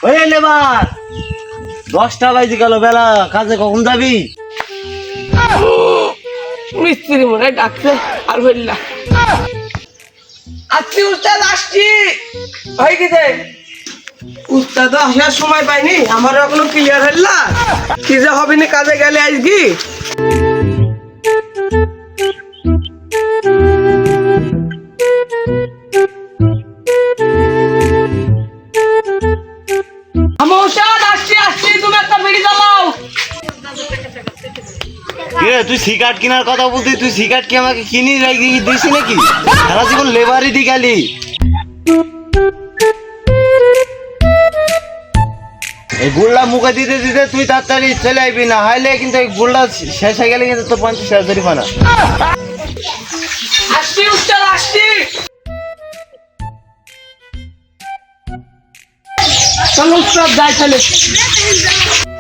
ওই লেবার 10টা বাজে গেল বেলা, কাজে কখন যাবি? মিস্ত্রি মনে হয় ডাকছে আর বললা আসছি উস্তাদ আসছি হয়ে গেছে। উস্তাদ আসার সময় পাইনি, আমার এখনো ক্লিয়ার হল না কি যে হবে না কাজে গেলে আজকে। তুই সিগারেট কেনার কথা বলতি, তুই সিগারেট কি আমাকে কিনি দিয়েছি নাকি? সারা জীবন লেবারই দি গেলি। এই গুড়লা মুখে দিতে দিতে তুই তাড়াতাড়ি চলে আসবি, না হাইলে কিন্তু এই গুড়লা শেষ হয়ে গেলে কিন্তু তোর 50,000 জরিমানা। আসছি উস্তাদ আসছি। চলো উস্তাদ যাই চলে।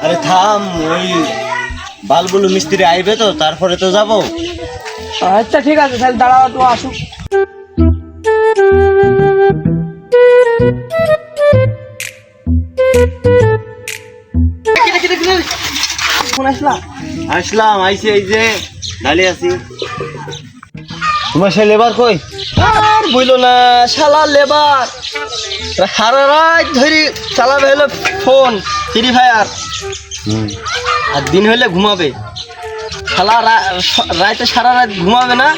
আরে থাম, ওই বালগুলো মিস্ত্রি আইবে তো, তারপরে তো যাবো। আচ্ছা ঠিক আছে তাহলে দাঁড়াও, তো আসুক। আসলাম, আইসি এই যে দাঁড়িয়ে আছি। তোমার সে লেবার কই? আর বইলো না, শালা লেবার সারা রাত ধরি চালাবে হলো ফোন ফ্রি ফায়ার, আর দিন হইলে ঘুমাবে। শালা রাতে সারা রাত ঘুমাবে না,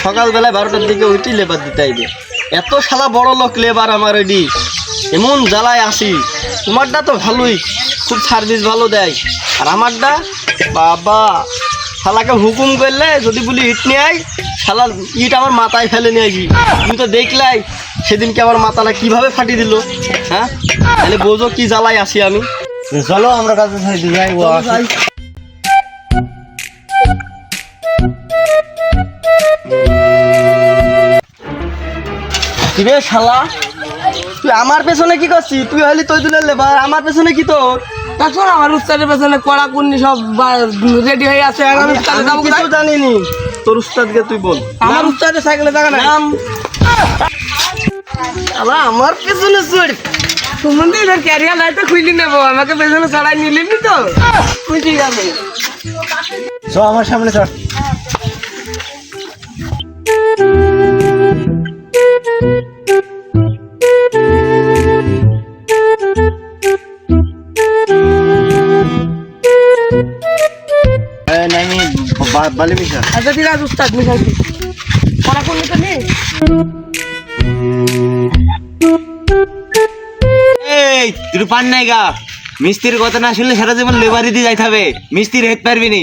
সকালবেলায় 12টার দিকে উঠি লেবার দিতে আইবে। এত শালা বড় লোক লেবার আমার এডি, এমন জ্বালায় আসি। তোমারটা তো ভালোই, খুব সার্ভিস ভালো দেয়, আর আমারটা বাবা শালাকে হুকুম করলে যদি বলি ইট নিয়ে আই, শালা ইট আমার মাথায় ফেলে নিয়ে আসি। তুমি তো দেখলাই সেদিনকে আমার মাথাটা কিভাবে ফাটিয়ে দিল। হ্যাঁ তাহলে বোঝো কি জ্বালায় আসি আমি। চলো আমরা কাজে যাই। কিরে শালা, তুই আমার পেছনে কি করছিস? তুই হলি তুই দিলে লেবার, আমার পেছনে কি তোর? তারপর আমার উস্তাদের পেছনে কড়া কুন্নি সব রেডি হয়ে আছে। আমি কিছু জানিনি। তোর উস্তাদকে তুই বল। আমার উস্তাদের সাইকেলে জায়গা নাই। আমার পেছনে চড় তুমি এবার ক্যারিয়ার লাইটটা খুলি নেবো, আমাকে পেছনে চড়াই নিলি তো তুই। ঠিক আছে চল আমার সামনে চল। বালি মিশা। আচ্ছা ঠিক আছে উস্তাদ, মিশাইছি কড়া কুন্নি তো নেই। এই তুই পান নাই গা, মিস্ত্রির কথা না শুনলে সারা জীবন লেবারি দিয়ে যাইতে হবে, মিস্ত্রি হেঁট পারবি নি।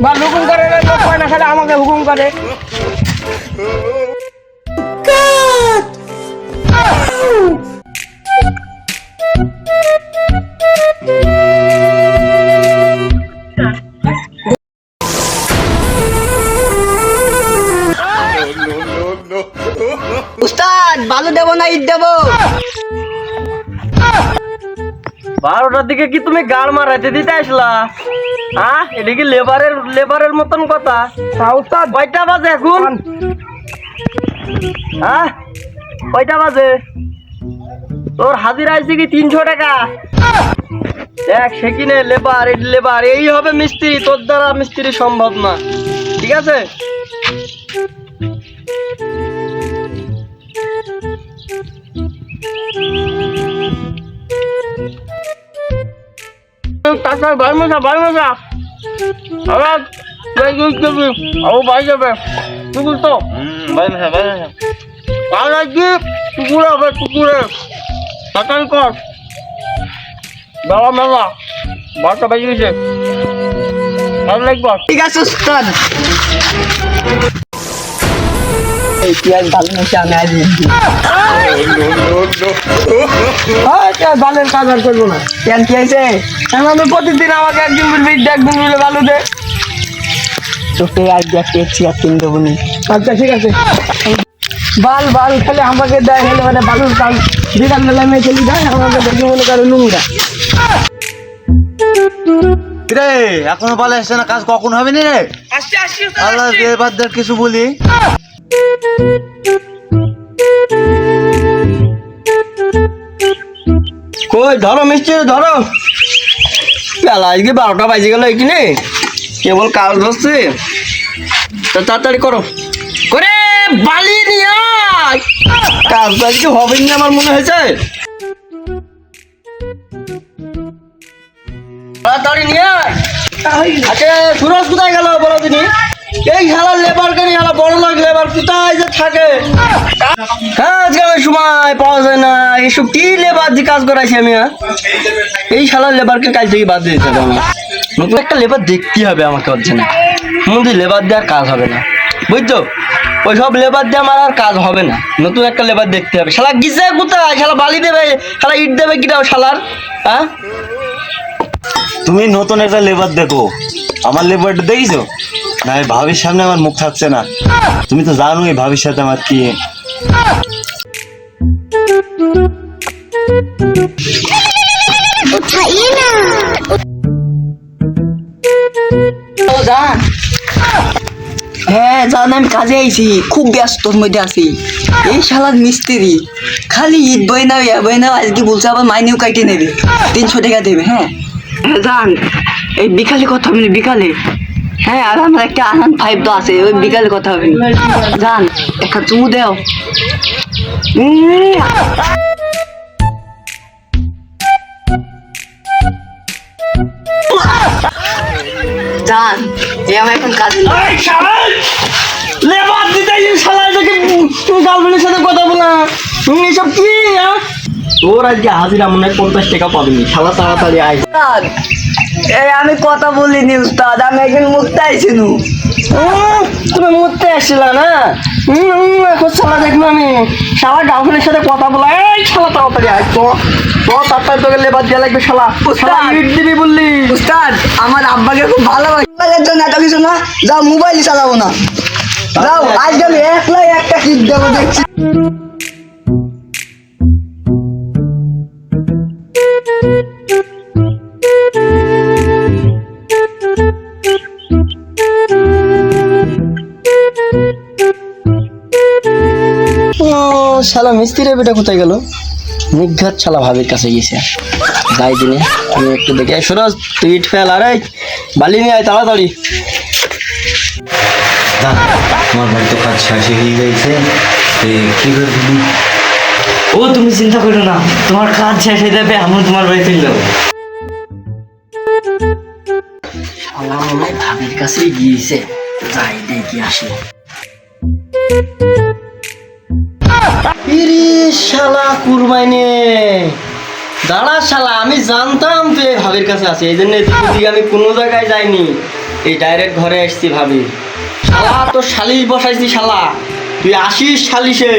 বা হুকুম করে লোক হয় না, খালি আমাকে হুকুম করে। উস্তাদ বালু দেবো না ইট দেবো? 12টার দিকে কি তুমি গাড় মারাইতে দিতে আসলা? হ্যাঁ এটা কি লেবারের মতন কথা? উস্তাদ কয়টা বাজে এখন? হ্যাঁ কয়টা বাজে? তোর হাজিরা আছে কি 300 টাকা? দেখ সে কিনে লেবার এই হবে মিস্ত্রি, তোর দ্বারা মিস্ত্রি সম্ভব না। ঠিক আছে কুকুরে তাড়াতাড়ি কর, বাবা মেলা 12টা বেজে গেছে, ভালো লাগবে। ঠিক আছে উস্তাদ। এই পেঁয়াজ ভালো মশা আমি আজ বালের কাজ আর করবো না। কেন কি হয়েছে? আমি প্রতিদিন আমাকে একদিন বলবি একদিন বলে ভালো দে, তোকে আর দেখতে চেয়ার কিনে দেবো নি। আচ্ছা ঠিক আছে। বাল খালি আমাকে দেয় হলে মানে বালুর কাজ বিকাল বেলা মেয়ে চলে যায়, আমাকে দেখে মনে করে নোংরা। রে এখনো বলে আসছে না, কাজ কখন হবে নি রে? আল্লাহ লেবারদের কিছু বলি। কই ধরো মিষ্টি ধরো, বেলা আজকে 12টা বাজে গেল এখানে, কেবল কাজ হচ্ছে, তা তাড়াতাড়ি করো করে বালি নিয়ে আয়। কাজ তো আজকে হবে না আমার মনে হয়েছে, তাড়াতাড়ি নিয়ে আয়। আচ্ছা সুরজ কোথায় গেল বলো তিনি? এই শালা লেবার গাড়ি শালা বড় লোক লেবার কোথায় যে থাকে, হ্যাঁ আজকে আমার সময় পাওয়া যায় না, এসব কি লেবার দিয়ে কাজ করাইছি আমি? এই শালা লেবারকে কাজ থেকে বাদ দিতে হবে আমার, নতুন একটা লেবার দেখতে হবে আমাকে, হচ্ছে না মধ্যে লেবার দিয়ে আর কাজ হবে না, বুঝছো? ওই সব লেবার দিয়ে আমার আর কাজ হবে না, নতুন একটা লেবার দেখতে হবে। শালা গিজে কোথায়, শালা বালি দেবে, শালা ইট দেবে কিনা শালার, হ্যাঁ? তুমি নতুন একটা লেবার দেখো, আমার লেবারটা দেখেছো না? এই ভাবির সামনে আমার মুখ থাকছে না, তুমি তো জানোই ভাবির সাথে আমার কি। হ্যাঁ জান, আমি কাজে আইছি, খুব ব্যস্তর মধ্যে আছি। এই শালার মিস্ত্রি খালি ইট বই নাও ইয়া বই নাও, আজকে বলছে আবার মাইনেও কাটিয়ে নেবে, 300 টাকা দেবে। হ্যাঁ জান, এই বিকালে কথা হবে না, বিকালে। হ্যাঁ আর আমার একটা আনন্দ 5 তো আছে, ওই বিকালে কথা হবে না। জান একটা চুমু দেও। জান আমার এখন কাজে লেবার দিতে শালা এটাকে গার্লফ্রেন্ডের সাথে কথা বলা, এসব কি? তোর আজকে হাজিরা মনে হয় 50 টাকা পাবি, শালা তাড়াতাড়ি আয়। উস্তাদ, এই আমি কথা বলিনি উস্তাদ, আমি একজন মুক্তা আইছি নু। তুমি মুহূর্তে আসছিলা না? এখন শালা দেখবো আমি, শালা গার্লফ্রেন্ডের সাথে কথা বলা। এই শালা তাড়াতাড়ি আয় তো, তাড়াতাড়ি তোকে লেবার দেওয়া লাগবে শালা। শালা ইট দিবি বললি? উস্তাদ আমার আব্বাকে খুব ভালোবাসি, মোবাইলের জন্য এত কিছু না, যাও মোবাইলই চালাবো না, যাও আজকে আমি একলাই একটা কিট দেবো দেখছি। শালা মিস্ত্রি বেটা কোথায় গেল? নিঘাত শালা ভাবির কাছে গেছে, যাই দিনে আমি একটু দেখে। সুরজ তুই ইট ফেল, আরে বালি নিয়ে আয় তাড়াতাড়ি। আমার বাড়ি তো কাজ শেষ হয়ে গেছে, কি করে দিবি? ও তুমি চিন্তা করো না, তোমার কাজ শেষ হয়ে যাবে, আমি তোমার বাড়ি চলে যাবো। শালা মনে হয় ভাবির কাছেই গিয়েছে, যাই দেখি আসি। শালা কুরবাইনে দাঁড়া শালা, আমি জানতাম তুই এই ভাবির কাছে আছে, এই জন্য আমি কোনো জায়গায় যাইনি, এই ডাইরেক্ট ঘরে আসছি ভাবি। শালা তো সালিশ বসাইছি, শালা তুই আসিস সালিশে।